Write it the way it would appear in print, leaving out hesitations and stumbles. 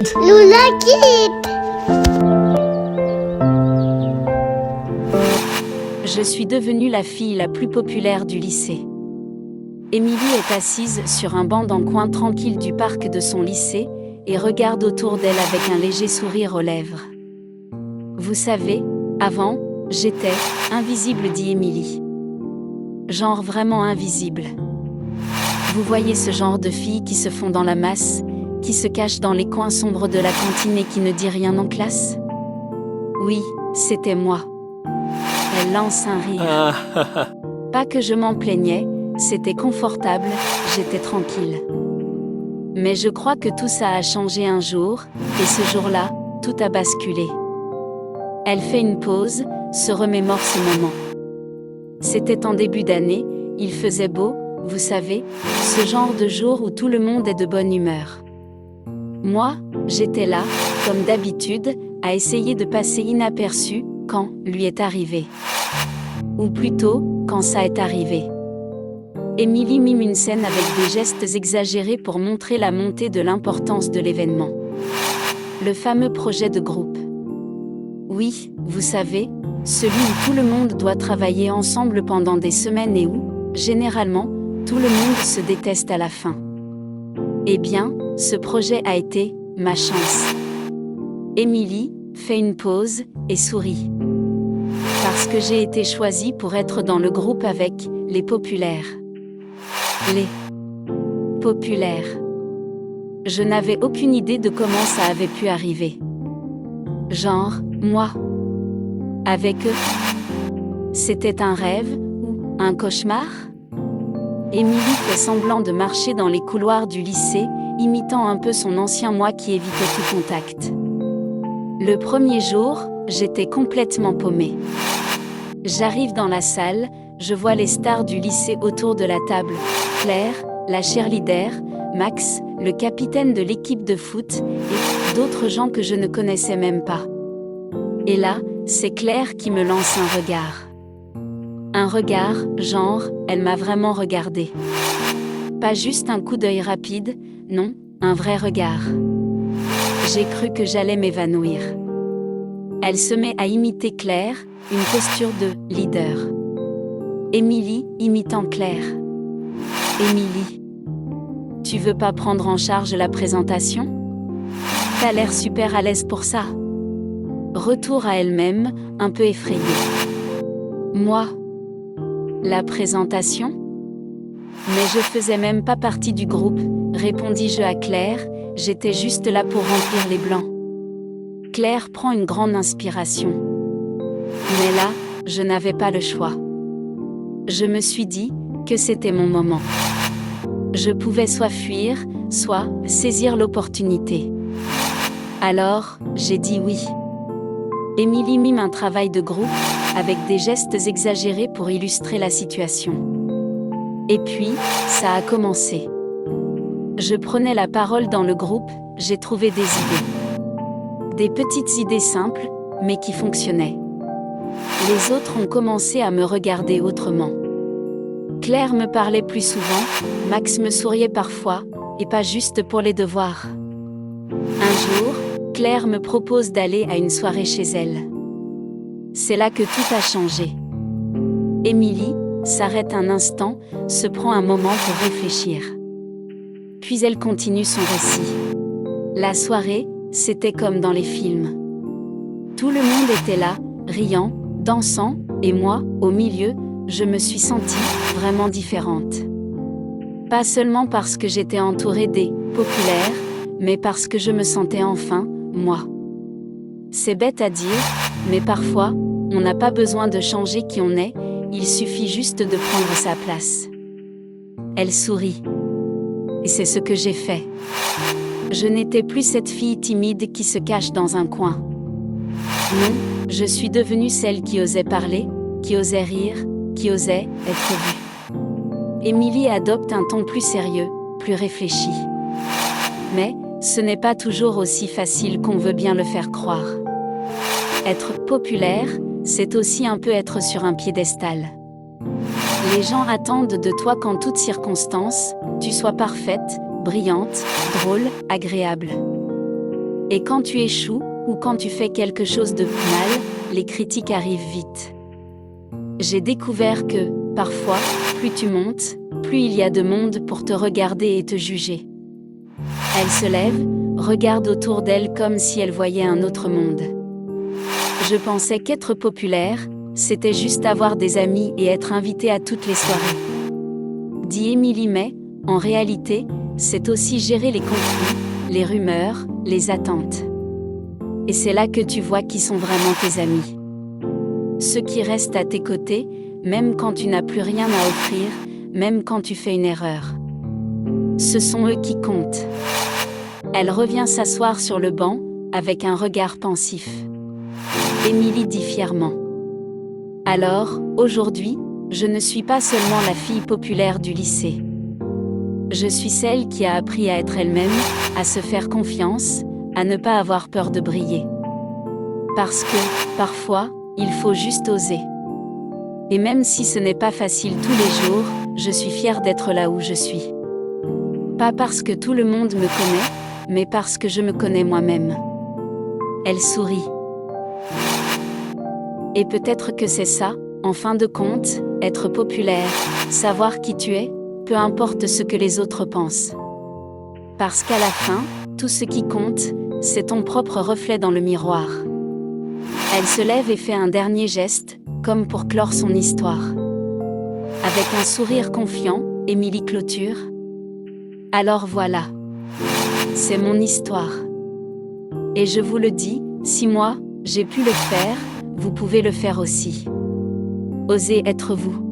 Luna Kid. Je suis devenue la fille la plus populaire du lycée. Émilie est assise sur un banc dans le coin tranquille du parc de son lycée et regarde autour d'elle avec un léger sourire aux lèvres. Vous savez, avant, j'étais invisible, dit Émilie. Genre vraiment invisible. Vous voyez ce genre de filles qui se font dans la masse, qui se cachent dans les coins sombres de la cantine et qui ne dit rien en classe? Oui, c'était moi. Elle lance un rire. Pas que je m'en plaignais, c'était confortable, j'étais tranquille. Mais je crois que tout ça a changé un jour, et ce jour-là, tout a basculé. Elle fait une pause, se remémore ce moment. C'était en début d'année, il faisait beau, vous savez, ce genre de jour où tout le monde est de bonne humeur. Moi, j'étais là, comme d'habitude, à essayer de passer inaperçu, quand lui est arrivé. Ou plutôt, quand ça est arrivé. Émilie mime une scène avec des gestes exagérés pour montrer la montée de l'importance de l'événement. Le fameux projet de groupe. Oui, vous savez, celui où tout le monde doit travailler ensemble pendant des semaines et où, généralement, tout le monde se déteste à la fin. Eh bien, ce projet a été ma chance. Émilie fait une pause et sourit. Parce que j'ai été choisie pour être dans le groupe avec les populaires. Les populaires. Je n'avais aucune idée de comment ça avait pu arriver. Genre, moi. Avec eux. C'était un rêve ou un cauchemar? Émilie fait semblant de marcher dans les couloirs du lycée, imitant un peu son ancien moi qui évitait tout contact. Le premier jour, j'étais complètement paumée. J'arrive dans la salle, je vois les stars du lycée autour de la table. Claire, la cheerleader, Max, le capitaine de l'équipe de foot, et d'autres gens que je ne connaissais même pas. Et là, c'est Claire qui me lance un regard. Un regard, genre, elle m'a vraiment regardé. Pas juste un coup d'œil rapide, non, un vrai regard. J'ai cru que j'allais m'évanouir. Elle se met à imiter Claire, une posture de leader. Émilie imitant Claire. Émilie. Tu veux pas prendre en charge la présentation? T'as l'air super à l'aise pour ça. Retour à elle-même, un peu effrayée. Moi? La présentation? Mais je faisais même pas partie du groupe, répondis-je à Claire, j'étais juste là pour remplir les blancs. Claire prend une grande inspiration. Mais là, je n'avais pas le choix. Je me suis dit que c'était mon moment. Je pouvais soit fuir, soit saisir l'opportunité. Alors, j'ai dit oui. Émilie mime un travail de groupe, avec des gestes exagérés pour illustrer la situation. Et puis, ça a commencé. Je prenais la parole dans le groupe, j'ai trouvé des idées. Des petites idées simples, mais qui fonctionnaient. Les autres ont commencé à me regarder autrement. Claire me parlait plus souvent, Max me souriait parfois, et pas juste pour les devoirs. Un jour, Claire me propose d'aller à une soirée chez elle. C'est là que tout a changé. Émilie s'arrête un instant, se prend un moment pour réfléchir. Puis elle continue son récit. La soirée, c'était comme dans les films. Tout le monde était là, riant, dansant, et moi, au milieu, je me suis sentie vraiment différente. Pas seulement parce que j'étais entourée des populaires, mais parce que je me sentais enfin, moi. C'est bête à dire, mais parfois, on n'a pas besoin de changer qui on est, il suffit juste de prendre sa place. Elle sourit. Et c'est ce que j'ai fait. Je n'étais plus cette fille timide qui se cache dans un coin. Non, je suis devenue celle qui osait parler, qui osait rire, qui osait être vue. Émilie adopte un ton plus sérieux, plus réfléchi. Mais, ce n'est pas toujours aussi facile qu'on veut bien le faire croire. Être populaire, c'est aussi un peu être sur un piédestal. Les gens attendent de toi qu'en toutes circonstances, tu sois parfaite, brillante, drôle, agréable. Et quand tu échoues, ou quand tu fais quelque chose de mal, les critiques arrivent vite. J'ai découvert que, parfois, plus tu montes, plus il y a de monde pour te regarder et te juger. Elle se lève, regarde autour d'elle comme si elle voyait un autre monde. Je pensais qu'être populaire, c'était juste avoir des amis et être invité à toutes les soirées. Dit Émilie, mais, en réalité, c'est aussi gérer les conflits, les rumeurs, les attentes. Et c'est là que tu vois qui sont vraiment tes amis. Ceux qui restent à tes côtés, même quand tu n'as plus rien à offrir, même quand tu fais une erreur. Ce sont eux qui comptent. Elle revient s'asseoir sur le banc, avec un regard pensif. Émilie dit fièrement. Alors, aujourd'hui, je ne suis pas seulement la fille populaire du lycée. Je suis celle qui a appris à être elle-même, à se faire confiance, à ne pas avoir peur de briller. Parce que, parfois, il faut juste oser. Et même si ce n'est pas facile tous les jours, je suis fière d'être là où je suis. Pas parce que tout le monde me connaît, mais parce que je me connais moi-même. Elle sourit. Et peut-être que c'est ça, en fin de compte, être populaire, savoir qui tu es, peu importe ce que les autres pensent. Parce qu'à la fin, tout ce qui compte, c'est ton propre reflet dans le miroir. Elle se lève et fait un dernier geste, comme pour clore son histoire. Avec un sourire confiant, Émilie clôture. Alors voilà. C'est mon histoire. Et je vous le dis, si moi, j'ai pu le faire, vous pouvez le faire aussi. Osez être vous.